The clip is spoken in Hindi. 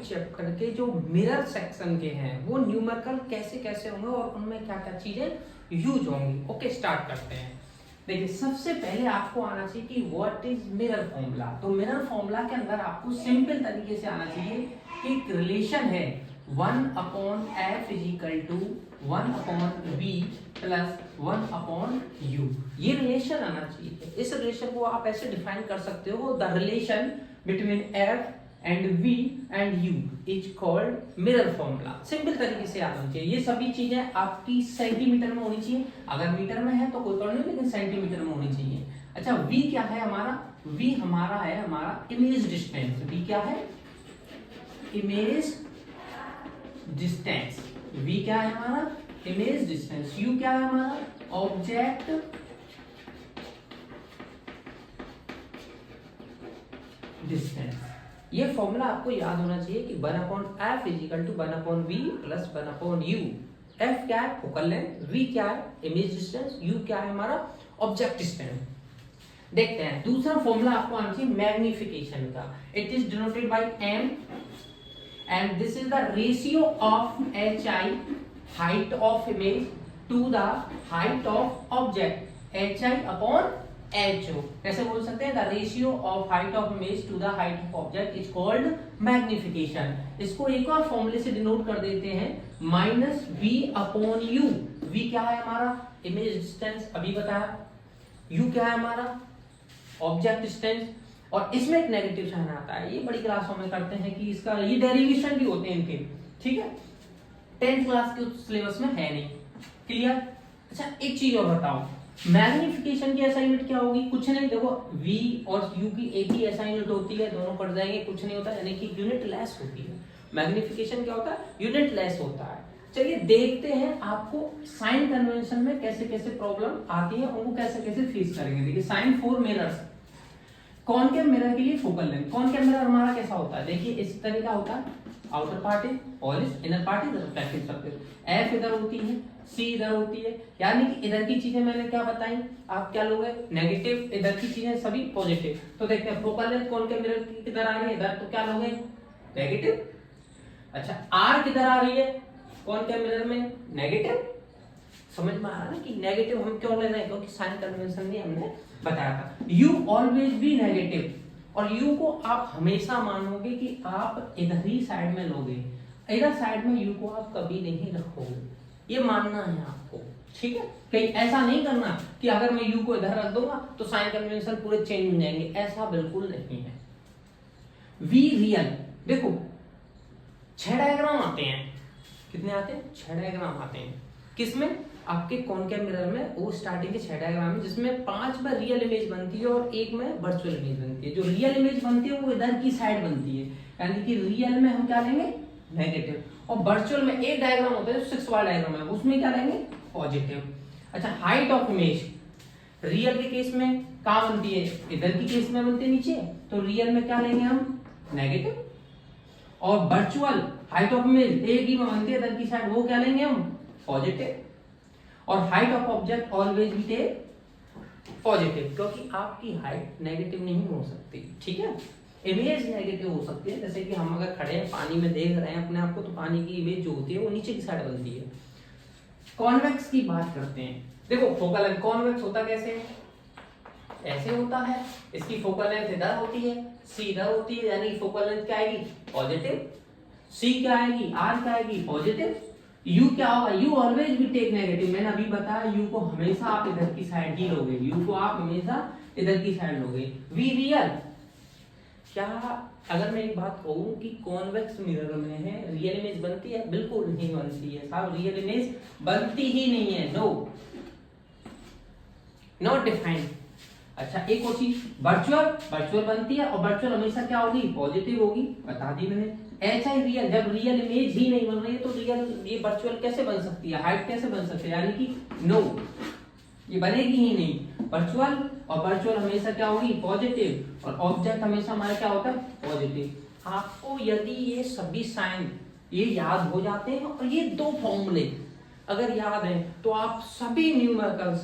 चैप्टर के जो मिरर सेक्शन के हैं वो न्यूमेरिकल कैसे कैसे होंगे और उनमें क्या क्या चीजें यूज होंगी। ओके, स्टार्ट करते हैं। देखिए, सबसे पहले आपको आना चाहिए कि व्हाट इज मिरर फॉर्मूला। तो मिरर फॉर्मूला के अंदर आपको सिंपल तरीके से आना चाहिए कि एक रिलेशन है 1/f = 1/v प्लस 1/u। ये रिलेशन आना चाहिए। इस रिलेशन को आप ऐसे डिफाइन कर सकते हो, the relation between f and v and u is called mirror formula. Simple तरीके से आना चाहिए। ये सभी चीजें आपकी सेंटीमीटर में होनी चाहिए। अगर मीटर में है तो कोई प्रॉब्लम नहीं, लेकिन सेंटीमीटर में होनी चाहिए। अच्छा, v क्या है हमारा? v हमारा है इमेज डिस्टेंस। v क्या है? Image distance. v क्या है हमारा? Image distance. u क्या है हमारा? Object distance. ये फॉर्मूला आपको याद होना चाहिए कि 1/f = 1/v plus 1/u। f क्या है? Focal length. v क्या है? Image distance. u क्या है हमारा? Object distance. देखते हैं दूसरा फॉर्मूला आपको आना चाहिए मैग्निफिकेशन का। It is denoted by m and this is the ratio of hi, height of image, to the height of object, hi/ho। कैसे बोल सकते हैं? the ratio of height of image to the height of object is called magnification। इसको एक और फॉर्मूले से डिनोट कर देते हैं -v/u। v क्या है हमारा? इमेज डिस्टेंस, अभी बताया। u क्या है हमारा? Object distance. और इसमें एक नेगेटिव साइन आता है, ये बड़ी क्लासों में करते हैं कि इसका ये डेरिवेशन भी होते हैं इनके, ठीक है। 10th क्लास के सिलेबस में है नहीं। क्लियर? अच्छा, एक चीज और बताओ, मैग्निफिकेशन की ऐसा यूनिट क्या होगी? कुछ नहीं, देखो v और u की एक ही ऐसा यूनिट होती है, दोनों कट जाएंगे, कुछ नहीं होता, यानी कि यूनिट लेस होती है। मैग्निफिकेशन क्या होता है? यूनिट लेस होता है। चलिए देखते हैं आपको साइन कन्वेंशन में कैसे कैसे प्रॉब्लम आती है, उनको कैसे कैसे फेस करेंगे। देखिए, sign for mirrors. Concave mirror के लिए फोकल लेंथ। कॉनकेव मिरर हमारा कैसा होता है? देखिए, इस तरह का होता है। Outer part is polish, inner part is reflective surface. F इधर होती है, सी इधर होती है, यानी कि इधर की चीजें मैंने क्या बताई, आप क्या लोगे? नेगेटिव। इधर की चीजें सभी पॉजिटिव। तो देखते हैं फोकल लेंथ कॉनकेव मिरर की किधर आ रही है, इधर, तो क्या लोगे? नेगेटिव। अच्छा, आर किधर आ रही है कॉनकेव मिरर में? नेगेटिव। समझ में आ रहा है कि नेगेटिव हम क्यों ले रहे हैं? क्योंकि साइन कन्वेंशन में हमने बताया था। u ऑलवेज बी नेगेटिव, और u को आप हमेशा मानोगे कि आप इधर ही साइड में लोगे, इधर साइड में u को आप कभी नहीं रखोगे, ये मानना है आपको, ठीक है। कहीं ऐसा नहीं करना कि अगर मैं u को इधर रख दूंगा तो साइन कन्वेंशन पूरे चेंज हो जाएंगे, ऐसा बिल्कुल नहीं है। v रियल, देखो 6 डायग्राम आते हैं। कितने आते हैं? 6 डायग्राम आते हैं। किसमें? आपके कॉनकेव मिरर में। वो स्टार्टिंग के 6 डायग्राम है, जिसमें 5 में रियल इमेज बनती है और 1 में वर्चुअल इमेज बनती है। जो रियल इमेज बनती है वो इधर की साइड बनती है, यानी कि रियल में हम क्या लेंगे? नेगेटिव। और वर्चुअल में एक डायग्राम होता है जो 6 वाला डायग्राम है, उसमें क्या लेंगे? पॉजिटिव। अच्छा, हाइट ऑफ इमेज रियल के केस में कहाँ बनती है? इधर की केस में बनती है नीचे, तो रियल में क्या लेंगे हम? नेगेटिव। और वर्चुअल हाइट ऑफ इमेज एक ही में बनती है इधर की साइड, वो क्या लेंगे हम? पॉजिटिव। और हाइट ऑफ ऑब्जेक्ट ऑलवेज भी टेक पॉजिटिव, क्योंकि आपकी हाइट नेगेटिव नहीं हो सकती, ठीक है। इमेज नेगेटिव हो सकती है, जैसे कि हम अगर खड़े हैं पानी में देख रहे हैं अपने आप को, तो पानी की इमेज जो होती है वो नीचे की साइड बनती है। कॉन्वेक्स की बात करते हैं। देखो, फोकल लेंथ कॉन्वेक्स होता कैसे? ऐसे होता है। इसकी फोकल लेंथ इधर होती है, सी इधर होती है, यानी फोकल लेंथ क्या आएगी? पॉजिटिव। सी क्या आएगी? आर क्या आएगी? पॉजिटिव। u क्या होगा? u ऑलवेज भी टेक नेगेटिव। मैंने अभी बताया u को हमेशा आप इधर की साइड ही लोगे, u को आप हमेशा इधर की साइड लोगे। v रियल, क्या अगर मैं एक बात कहूं कि कॉन्वेक्स मिरर में है रियल इमेज बनती है? बिल्कुल नहीं बनती है साहब, रियल इमेज बनती ही नहीं है। No, not defined. अच्छा, एक और चीज, वर्चुअल बनती है, और वर्चुअल हमेशा क्या होगी? पॉजिटिव होगी, बता दी मैंने। ऐसा ही रियल, जब रियल इमेज ही नहीं बन रही है तो रियल ये वर्चुअल कैसे बन सकती है? हाइट कैसे बन सकती है? यानी कि नो, ये बनेगी ही नहीं। वर्चुअल, और वर्चुअल हमेशा क्या होगी? पॉजिटिव। और ऑब्जेक्ट हमेशा हमारा क्या होता है? पॉजिटिव। आपको यदि ये सभी साइन ये याद हो जाते हैं, और ये 2 फॉर्मूले अगर याद है, तो आप सभी न्यूमेरिकल्स